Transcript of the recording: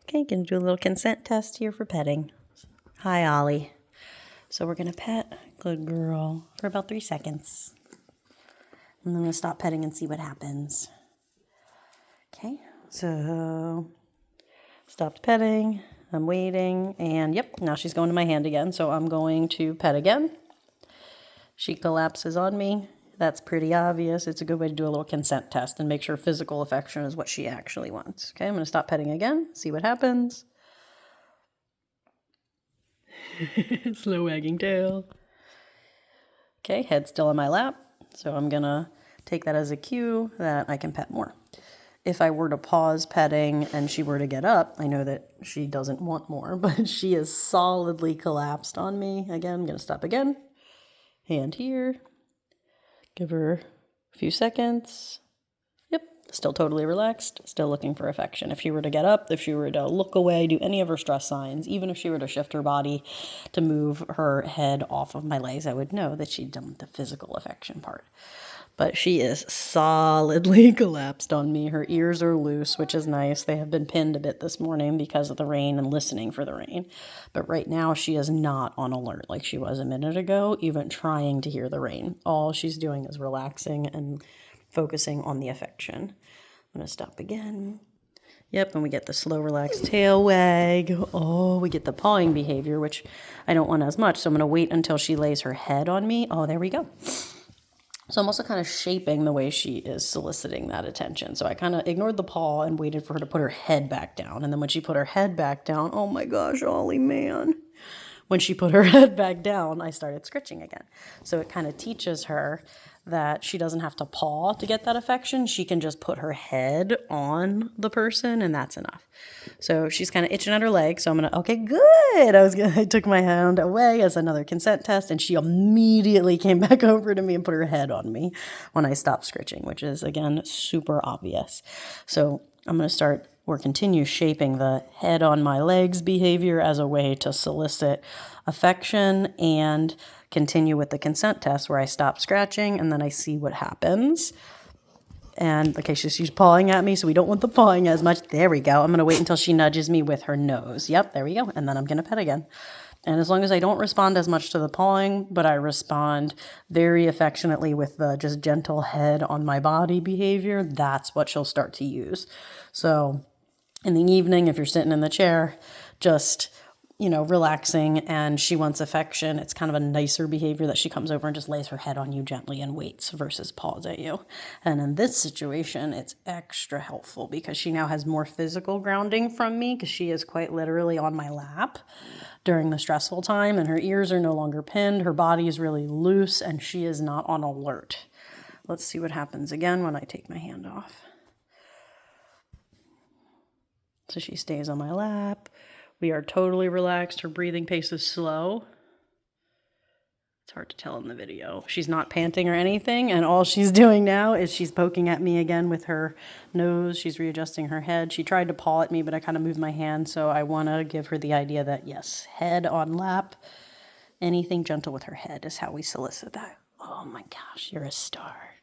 Okay, gonna do a little consent test here for petting. Hi, Ollie. So we're gonna pet, good girl, for about 3 seconds. And then I'm gonna stop petting and see what happens. Okay, so stopped petting, I'm waiting, and yep, now she's going to my hand again, so I'm going to pet again. She collapses on me. That's pretty obvious. It's a good way to do a little consent test and make sure physical affection is what she actually wants. Okay, I'm going to stop petting again, see what happens. Slow wagging tail. Okay, head still on my lap, so I'm going to take that as a cue that I can pet more. If I were to pause petting and she were to get up, I know that she doesn't want more, but she is solidly collapsed on me. Again, I'm going to stop again. Hand here. Give her a few seconds. Yep, still totally relaxed, still looking for affection. If she were to get up, if she were to look away, do any of her stress signs, even if she were to shift her body to move her head off of my legs, I would know that she'd done the physical affection part. But she is solidly collapsed on me. Her ears are loose, which is nice. They have been pinned a bit this morning because of the rain and listening for the rain. But right now she is not on alert like she was a minute ago, even trying to hear the rain. All she's doing is relaxing and focusing on the affection. I'm going to stop again. Yep, and we get the slow, relaxed tail wag. Oh, we get the pawing behavior, which I don't want as much. So I'm going to wait until she lays her head on me. Oh, there we go. So I'm also kind of shaping the way she is soliciting that attention. So I kind of ignored the paw and waited for her to put her head back down. And then when she put her head back down, oh my gosh, Ollie, man. When she put her head back down, I started scritching again. So it kind of teaches her that she doesn't have to paw to get that affection. She can just put her head on the person and that's enough. So she's kind of itching at her leg. So I'm going to, okay, good. I took my hand away as another consent test and she immediately came back over to me and put her head on me when I stopped scritching, which is again, super obvious. So I'm going to start or continue shaping the head on my legs behavior as a way to solicit affection and continue with the consent test where I stop scratching and then I see what happens. And okay, she's pawing at me, so we don't want the pawing as much. There we go. I'm going to wait until she nudges me with her nose. Yep, there we go. And then I'm going to pet again. And as long as I don't respond as much to the pawing, but I respond very affectionately with the just gentle head on my body behavior, that's what she'll start to use. So in the evening, if you're sitting in the chair, just, relaxing and she wants affection, it's kind of a nicer behavior that she comes over and just lays her head on you gently and waits versus paws at you. And in this situation, it's extra helpful because she now has more physical grounding from me because she is quite literally on my lap during the stressful time and her ears are no longer pinned. Her body is really loose and she is not on alert. Let's see what happens again when I take my hand off. So she stays on my lap. We are totally relaxed. Her breathing pace is slow. It's hard to tell in the video. She's not panting or anything, and all she's doing now is she's poking at me again with her nose. She's readjusting her head. She tried to paw at me, but I kind of moved my hand, so I want to give her the idea that, yes, head on lap, anything gentle with her head is how we solicit that. Oh my gosh, you're a star.